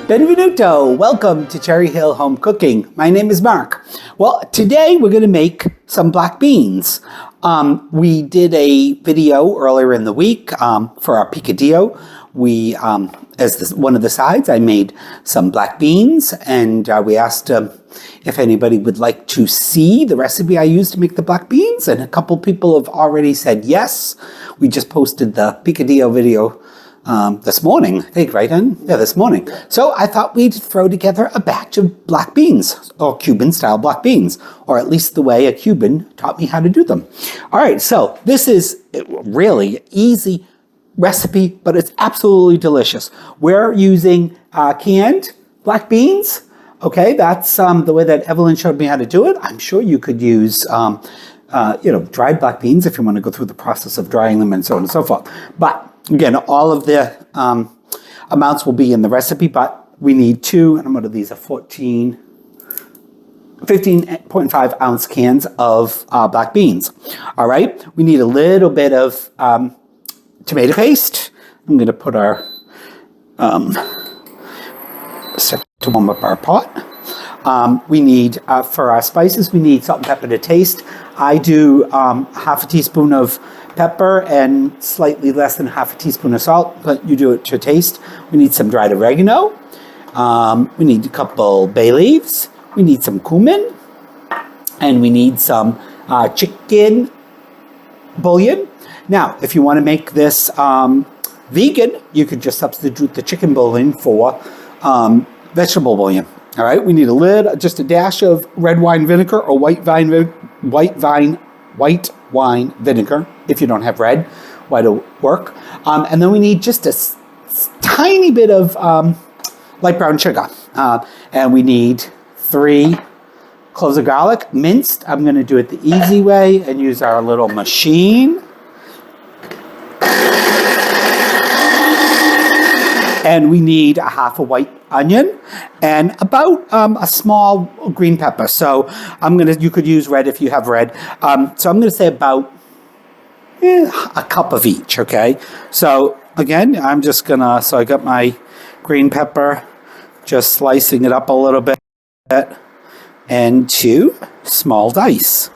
Benvenuto! Welcome to Cherry Hill Home Cooking. My name is Mark. Well, today we're going to make some black beans. We did a video earlier in the week for our picadillo. One of the sides, I made some black beans, and we asked if anybody would like to see the recipe I used to make the black beans, and a couple people have already said yes. We just posted the picadillo video this morning, I think, right, Ann? Yeah, this morning. So I thought we'd throw together a batch of black beans, or Cuban-style black beans, or at least the way a Cuban taught me how to do them. All right, so this is really easy recipe, but it's absolutely delicious. We're using canned black beans. Okay, that's the way that Evelyn showed me how to do it. I'm sure you could use dried black beans if you want to go through the process of drying them and so on and so forth. But again, all of the amounts will be in the recipe, but we need two, and I'm going to these are 15.5 ounce cans of black beans. All right, we need a little bit of tomato paste. I'm going to put our set to warm up our pot. We need, for our spices, we need salt and pepper to taste. I do half a teaspoon of pepper and slightly less than half a teaspoon of salt, but you do it to taste. We need some dried oregano. We need a couple bay leaves. We need some cumin. And we need some chicken bouillon. Now, if you want to make this vegan, you could just substitute the chicken bouillon for vegetable bouillon. All right, we need just a dash of red wine vinegar or white wine vinegar. If you don't have red, white will work. And then we need just a tiny bit of light brown sugar. And we need 3 cloves of garlic, minced. I'm going to do it the easy way and use our little machine. And we need a half a white onion and about a small green pepper. So you could use red if you have red. So I'm going to say about a cup of each, okay? So again, I'm just going to, so I got my green pepper, just slicing it up a little bit into small dice.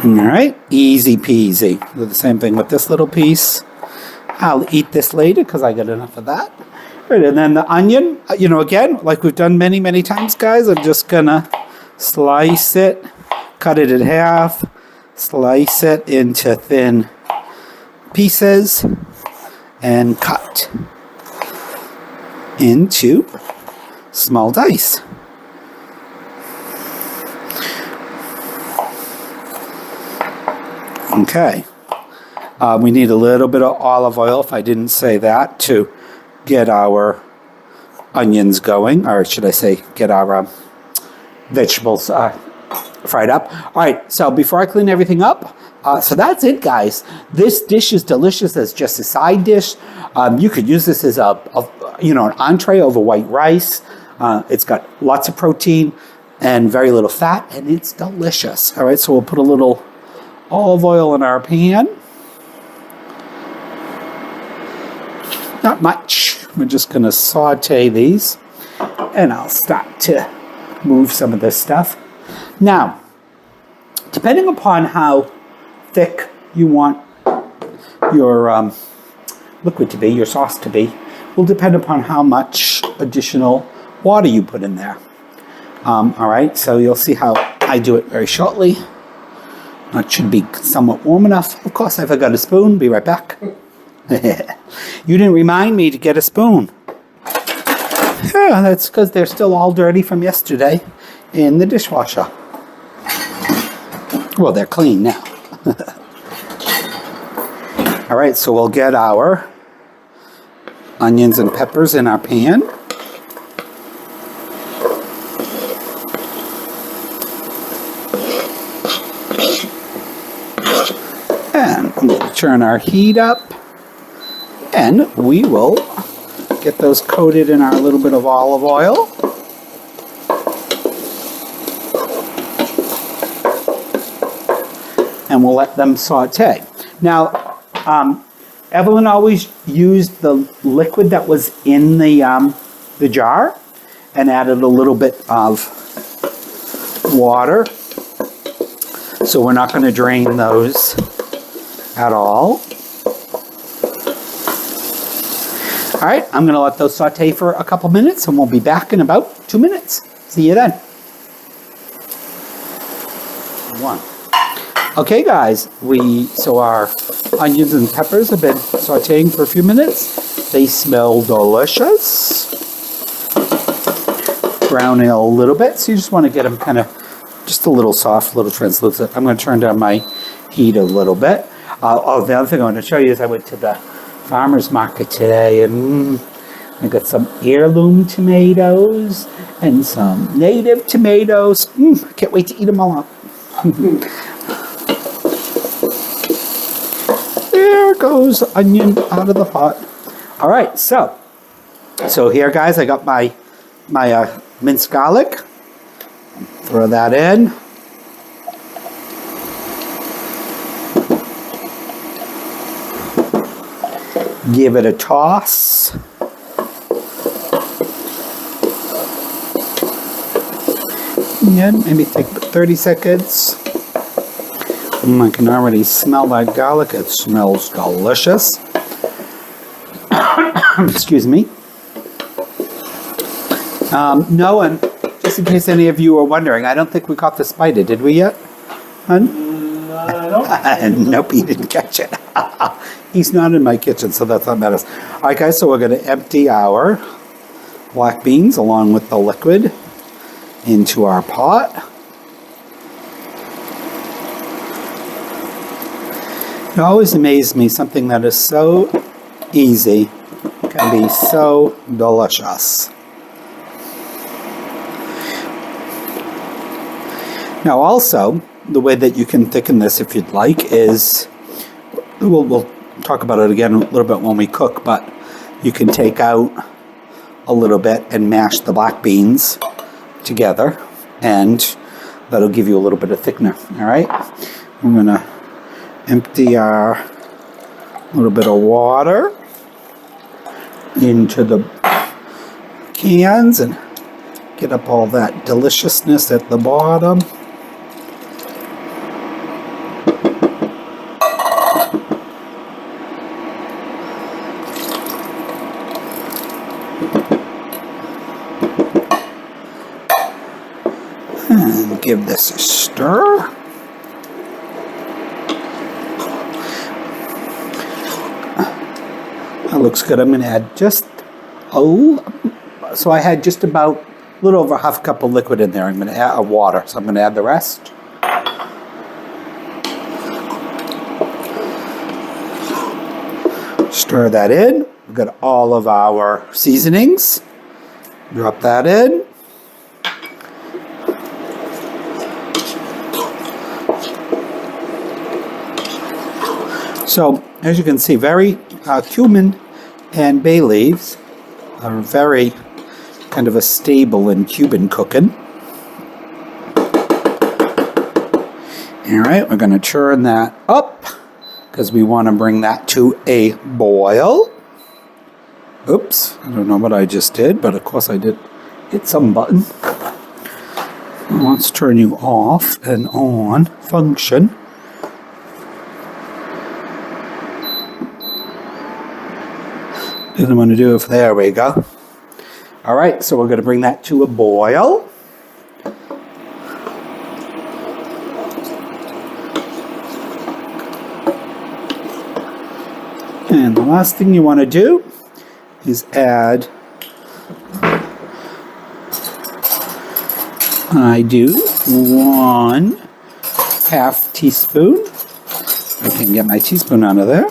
All right, easy peasy. Do the same thing with this little piece. I'll eat this later because I got enough of that. Right, and then the onion, again, like we've done many, many times, guys, I'm just gonna slice it, cut it in half, slice it into thin pieces, and cut into small dice. Okay, we need a little bit of olive oil, if I didn't say that, to get our onions going, or should I say get our vegetables fried up. All right, so before I clean everything up, so that's it, guys. This dish is delicious as just a side dish. You could use this as an entree over white rice. It's got lots of protein and very little fat, and it's delicious. All right, so we'll put a little olive oil in our pan. Not much. We're just going to saute these, and I'll start to move some of this stuff. Now, depending upon how thick you want your liquid to be, your sauce to be, will depend upon how much additional water you put in there. All right, so you'll see how I do it very shortly. It should be somewhat warm enough. Of course, I forgot a spoon. Be right back. You didn't remind me to get a spoon. Yeah, that's because they're still all dirty from yesterday in the dishwasher. Well, they're clean now. All right, so we'll get our onions and peppers in our pan. And I'm going to turn our heat up, and we will get those coated in our little bit of olive oil. And we'll let them saute. Now, Evelyn always used the liquid that was in the jar and added a little bit of water. So we're not going to drain those at all. All right, I'm going to let those saute for a couple minutes, and we'll be back in about 2 minutes. See you then. One. Okay, guys, so our onions and peppers have been sauteing for a few minutes. They smell delicious. Browning a little bit, so you just want to get them kind of just a little soft, a little translucent. I'm going to turn down my heat a little bit. The other thing I want to show you is I went to the farmer's market today, and I got some heirloom tomatoes and some native tomatoes. I can't wait to eat them all up. There goes the onion out of the pot. All right, so here, guys, I got my minced garlic. Throw that in. Give it a toss. And maybe take 30 seconds. I can already smell that garlic. It smells delicious. Excuse me. No, and just in case any of you are wondering, I don't think we caught the spider, did we yet? Hun? No. Nope, he didn't catch it. He's not in my kitchen, so that's what matters. All right, guys, so we're going to empty our black beans along with the liquid into our pot. It always amazes me, something that is so easy can be so delicious. Now also, the way that you can thicken this if you'd like is, we'll talk about it again a little bit when we cook, but you can take out a little bit and mash the black beans together, and that'll give you a little bit of thickener. All right, I'm going to empty our little bit of water into the cans and get up all that deliciousness at the bottom. And give this a stir. That looks good. I'm going to add so I had just about a little over half a cup of liquid in there. I'm going to add water, so I'm going to add the rest. Stir that in. We've got all of our seasonings. Drop that in. So, as you can see, very cumin and bay leaves are very kind of a staple in Cuban cooking. All right, we're going to churn that up because we want to bring that to a boil. Oops, I don't know what I just did, but of course I did hit some button. Let's turn you off and on function. Didn't want to do it. There we go. All right, so we're going to bring that to a boil. And the last thing you want to do is add, I do 1/2 teaspoon. I can get my teaspoon out of there.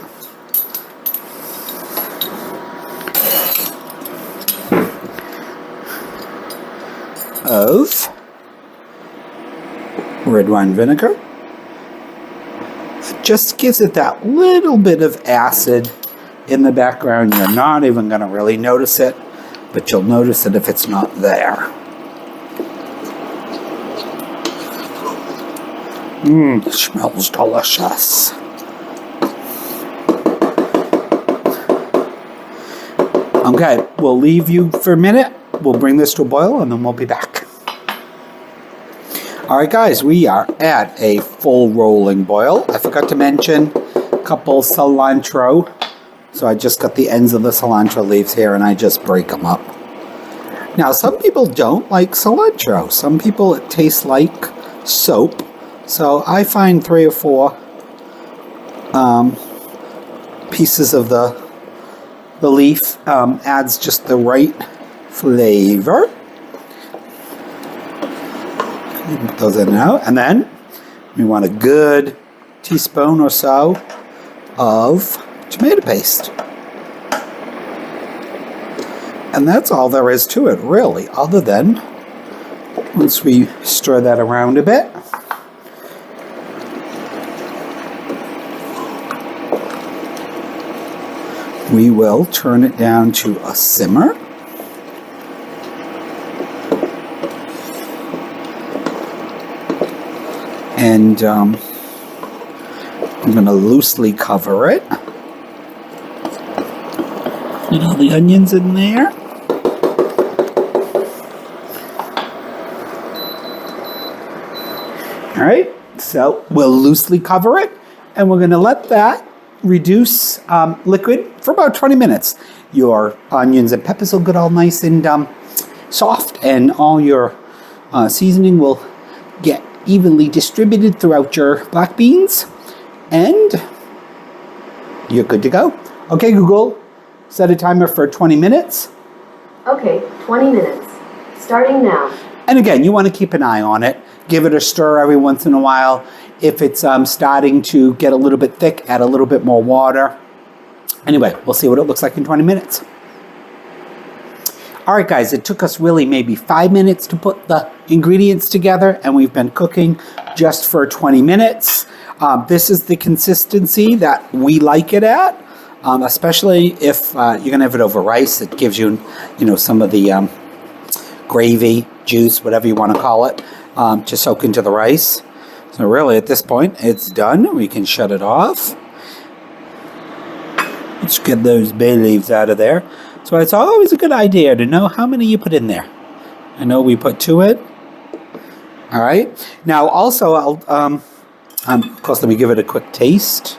Of red wine vinegar. It just gives it that little bit of acid in the background. You're not even going to really notice it, but you'll notice it if it's not there. It smells delicious. Okay, we'll leave you for a minute. We'll bring this to a boil and then we'll be back. All right, guys, we are at a full rolling boil. I forgot to mention a couple cilantro. So I just got the ends of the cilantro leaves here and I just break them up. Now, some people don't like cilantro. Some people it tastes like soap. So I find 3 or 4 pieces of the leaf adds just the right flavor. Put those in now, and then we want a good teaspoon or so of tomato paste. And that's all there is to it, really, other than once we stir that around a bit. We will turn it down to a simmer. And I'm going to loosely cover it. Get all the onions in there. All right, so we'll loosely cover it, and we're going to let that reduce liquid for about 20 minutes. Your onions and peppers will get all nice and soft, and all your seasoning will get evenly distributed throughout your black beans, and you're good to go. Okay, Google, set a timer for 20 minutes. Okay, 20 minutes. Starting now. And again, you want to keep an eye on it. Give it a stir every once in a while. If it's starting to get a little bit thick, add a little bit more water. Anyway, we'll see what it looks like in 20 minutes. All right, guys, it took us really maybe 5 minutes to put the ingredients together, and we've been cooking just for 20 minutes. This is the consistency that we like it at, especially if you're going to have it over rice. It gives you, some of the gravy, juice, whatever you want to call it, to soak into the rice. So really, at this point, it's done. We can shut it off. Let's get those bay leaves out of there. So it's always a good idea to know how many you put in there. I know we put 2 in. All right. Now, also, I'll, of course, let me give it a quick taste.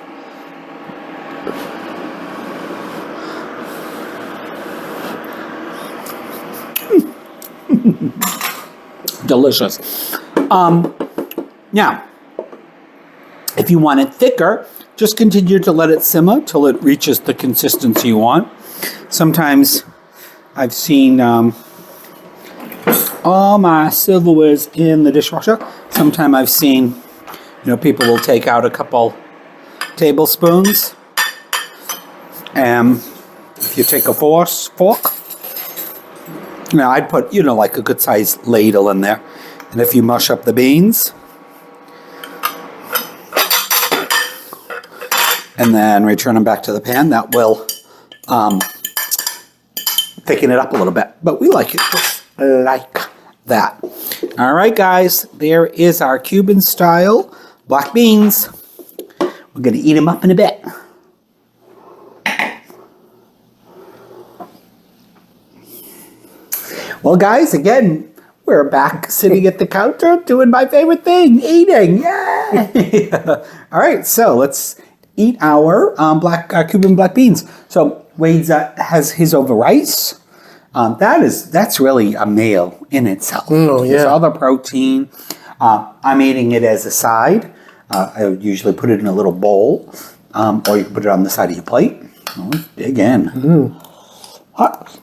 Delicious. Now, if you want it thicker, just continue to let it simmer till it reaches the consistency you want. Sometimes I've seen all my silverwares in the dishwasher. Sometimes I've seen, people will take out a couple tablespoons. And if you take a fork, I'd put, like a good sized ladle in there. And if you mush up the beans, and then return them back to the pan, that will thicken it up a little bit. But we like it just like that. All right, guys, there is our Cuban style black beans. We're going to eat them up in a bit. Well, guys, again, we're back sitting at the counter doing my favorite thing, eating. Yay! All right, so let's eat our Cuban black beans. So Wade has his over rice. That's really a meal in itself. Oh, yeah. There's all the protein. I'm eating it as a side. I would usually put it in a little bowl, or you can put it on the side of your plate. Oh, let's dig in. Hot.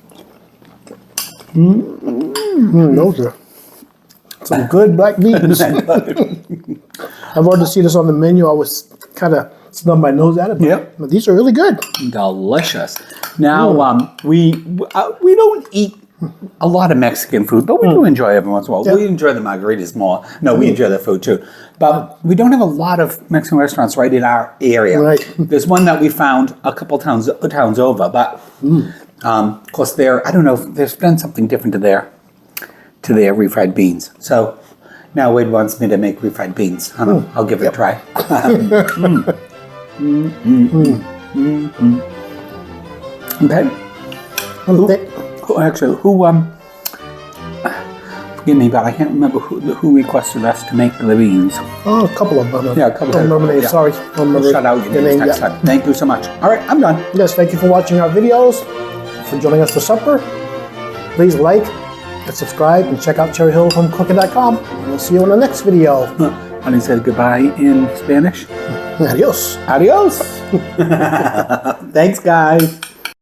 Those are some good black beans. I've already seen this on the menu. I was kind of snub my nose at it, but these are really good. Delicious. Now, we don't eat a lot of Mexican food, but we do enjoy every once in a while. Yeah. We enjoy the margaritas more. No, we enjoy the food too. But we don't have a lot of Mexican restaurants right in our area. Right. There's one that we found a couple towns over, but of course I don't know, they've done something different to their refried beans. So now Wade wants me to make refried beans. I'll give it a try. Okay. Actually, forgive me, but I can't remember who requested us to make the beans. Oh, a couple of them. Yeah, a couple don't of remember them. names. Yeah. Sorry. Don't remember We'll shout out your names next time. Thank you so much. All right, I'm done. Yes, thank you for watching our videos, for joining us for supper. Please like and subscribe and check out cherryhillhomecooking.com. And we'll see you in the next video. Honey said goodbye in Spanish. Adios. Adios. Thanks, guys.